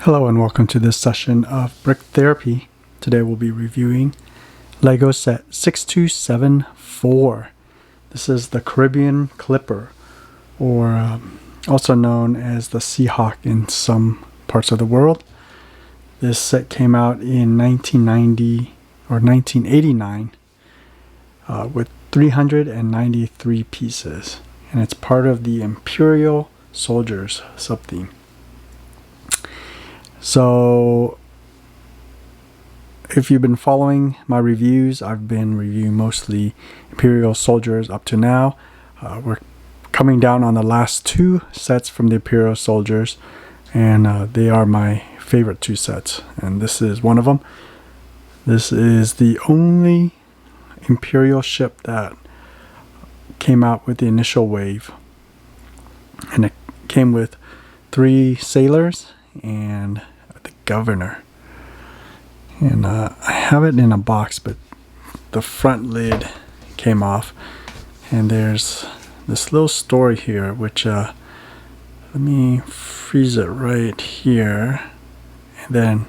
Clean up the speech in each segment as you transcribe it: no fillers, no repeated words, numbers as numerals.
Hello and welcome to this session of Brick Therapy. Today we'll be reviewing LEGO set 6274. This is the Caribbean Clipper, or also known as the Seahawk in some parts of the world. This set came out in 1990 or 1989 with 393 pieces, and it's part of the Imperial Soldiers sub-theme. So if you've been following my reviews, I've been reviewing mostly Imperial Soldiers up to now. We're coming down on the last two sets from the Imperial Soldiers, and they are my favorite two sets, and this is one of them. This is the only Imperial ship that came out with the initial wave, and it came with 3 sailors and the governor. And I have it in a box, but the front lid came off, and there's this little story here, which let me freeze it right here, and then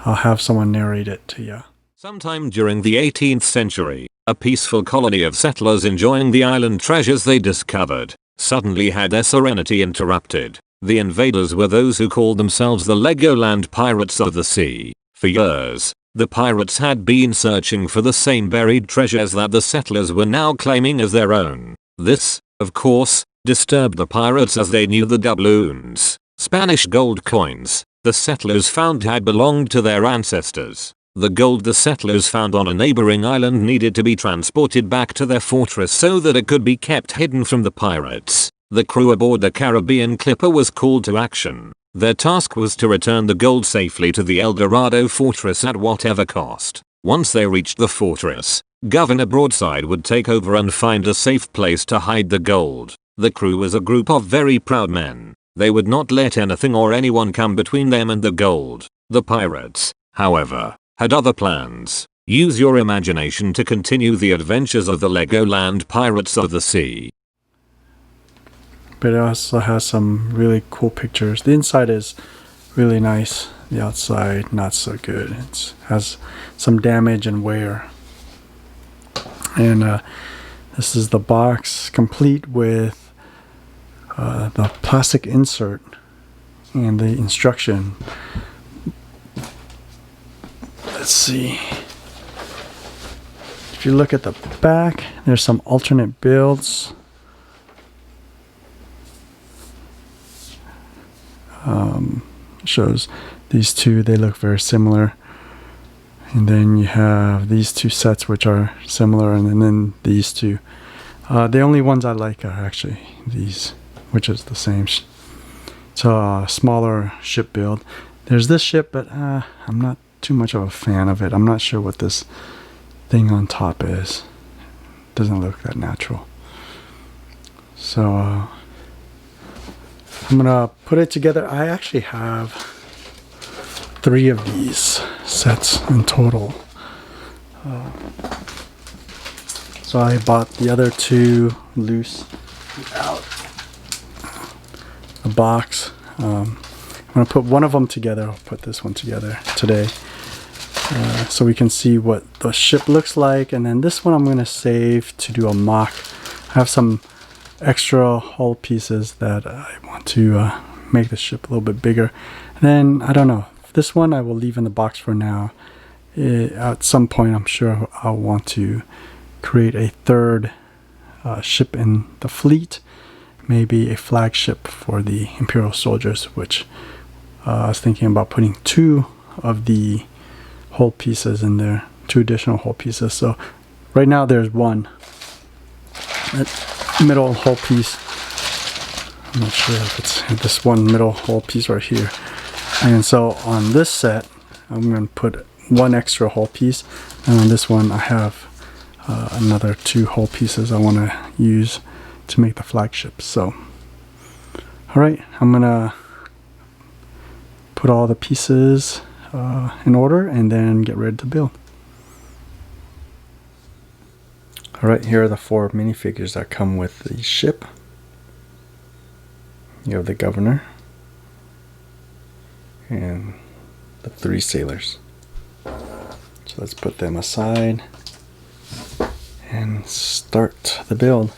I'll have someone narrate it to you. Sometime during the 18th century, a peaceful colony of settlers enjoying the island treasures they discovered suddenly had their serenity interrupted. The invaders were those who called themselves the Legoland Pirates of the Sea. For years, the pirates had been searching for the same buried treasures that the settlers were now claiming as their own. This, of course, disturbed the pirates, as they knew the doubloons, Spanish gold coins, the settlers found had belonged to their ancestors. The gold the settlers found on a neighboring island needed to be transported back to their fortress so that it could be kept hidden from the pirates. The crew aboard the Caribbean Clipper was called to action. Their task was to return the gold safely to the El Dorado fortress at whatever cost. Once they reached the fortress, Governor Broadside would take over and find a safe place to hide the gold. The crew was a group of very proud men. They would not let anything or anyone come between them and the gold. The pirates, however, had other plans. Use your imagination to continue the adventures of the Legoland Pirates of the Sea. But it also has some really cool pictures. The inside is really nice. The outside, not so good. It has some damage and wear. And this is the box, complete with the plastic insert and the instruction. Let's see. If you look at the back, there's some alternate builds. Shows these two, they look very similar, and then you have these two sets which are similar, and then these two. The only ones I like are actually these, which is the same. It's a smaller ship build. There's this ship, but I'm not too much of a fan of it. I'm not sure what this thing on top is. Doesn't look that natural. So I'm gonna put it together. I actually have 3 of these sets in total. So I bought the other 2 loose out the box. I'm gonna put one of them together. I'll put this one together today, so we can see what the ship looks like. And then this one I'm gonna save to do a mock. I have some extra hull pieces that I want to make the ship a little bit bigger. And then I don't know, this one I will leave in the box for now. At some point I'm sure I'll want to create a third ship in the fleet, maybe a flagship for the Imperial Soldiers, which I was thinking about putting 2 of the hull pieces in there, 2 additional hull pieces. So right now there's one middle hull piece. I'm not sure if it's this one middle hull piece right here. And so on this set, I'm going to put 1 extra hull piece, and on this one I have another 2 hull pieces I want to use to make the flagship. So, alright, I'm going to put all the pieces in order and then get ready to build. Alright, here are the 4 minifigures that come with the ship. You have the governor, and the 3 sailors. So let's put them aside and start the build.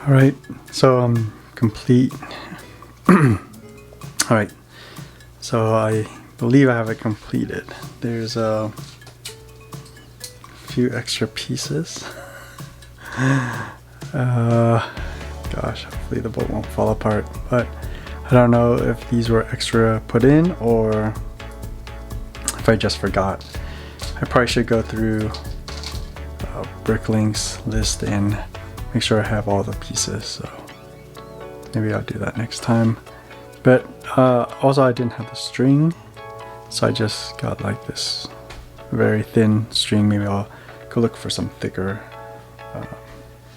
Alright, so I'm complete. Alright, so I believe I have it completed. There's a few extra pieces. Gosh, hopefully the boat won't fall apart, but I don't know if these were extra put in or if I just forgot. I probably should go through Bricklink's list and make sure I have all the pieces, so maybe I'll do that next time. But also I didn't have the string, so I just got like this very thin string. Maybe I'll go look for some thicker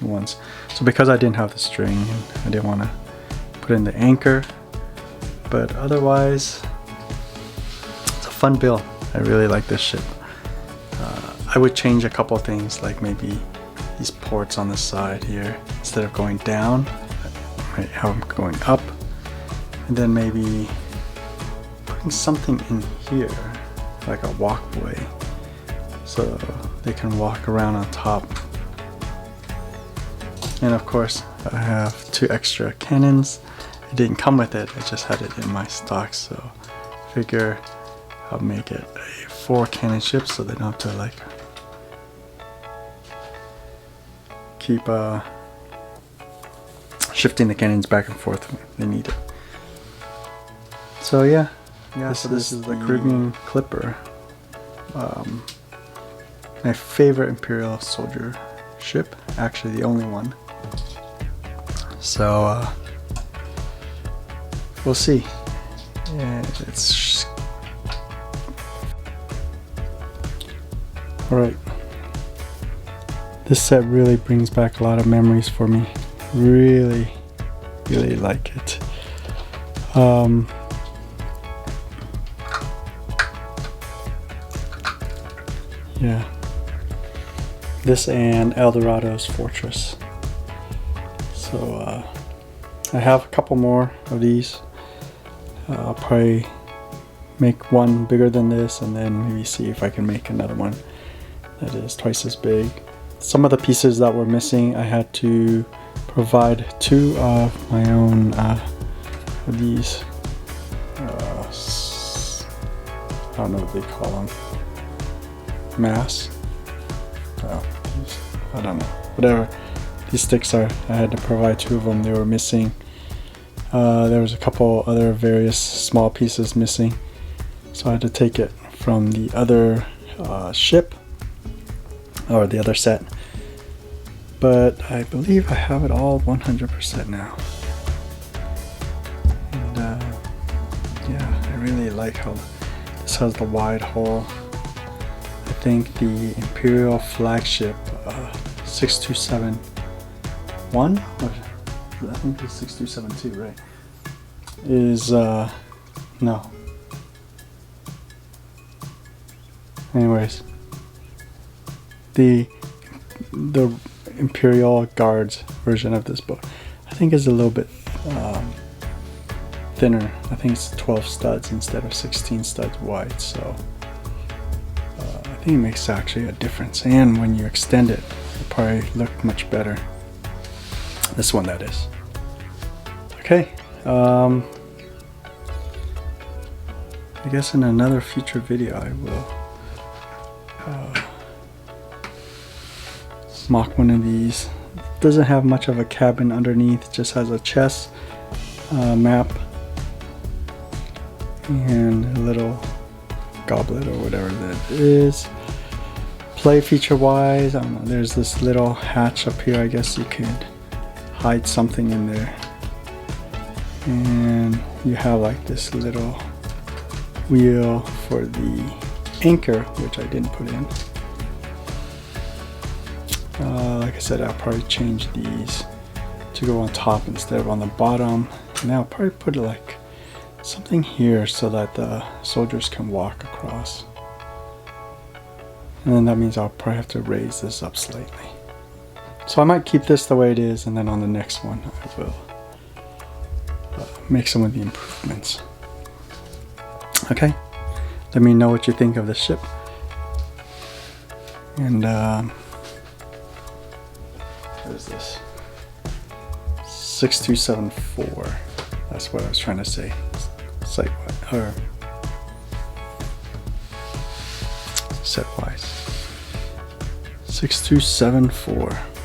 ones. So because I didn't have the string, I didn't want to put in the anchor, but otherwise it's a fun build. I really like this ship. I would change a couple things, like maybe these ports on the side here, instead of going down, I have them going up, and then maybe putting something in here like a walkway so they can walk around on top. And of course I have 2 extra cannons. It didn't come with it, I just had it in my stock, so I figure I'll make it a 4 cannon ship so they don't have to like keep shifting the cannons back and forth when they need it. So yeah, so this is the Caribbean Clipper. My favorite Imperial soldier ship, actually the only one. So we'll see. Yeah, it's alright. This set really brings back a lot of memories for me. Really like it. Yeah. This and Eldorado's Fortress. So I have a couple more of these. I'll probably make one bigger than this and then maybe see if I can make another one that is twice as big. Some of the pieces that were missing, I had to provide 2 of my own of these I don't know what they call them, mass. I don't know, whatever these sticks are. I had to provide 2 of them. They were missing. There was a couple other various small pieces missing, so I had to take it from the other ship, or the other set. But I believe I have it all 100% now. And yeah, I really like how this has the wide hull. I think the Imperial flagship 6271, or I think it's 6272, right? Is no. Anyways, the Imperial Guards version of this boat, I think, is a little bit thinner. I think it's 12 studs instead of 16 studs wide, so I think it makes actually a difference. And when you extend it, it'll probably look much better. This one, that is. Okay. I guess in another future video I will mock one of these. It doesn't have much of a cabin underneath, it just has a chest, map, and a little goblet or whatever that is. Play feature wise, I don't know, there's this little hatch up here. I guess you could hide something in there. And you have like this little wheel for the anchor, which I didn't put in. Like I said, I'll probably change these to go on top instead of on the bottom. And I'll probably put like something here so that the soldiers can walk across. And then that means I'll probably have to raise this up slightly. So I might keep this the way it is, and then on the next one I will make some of the improvements. Okay, let me know what you think of this ship. And what is this? 6274. That's what I was trying to say. Site-wise, or set-wise. 6274.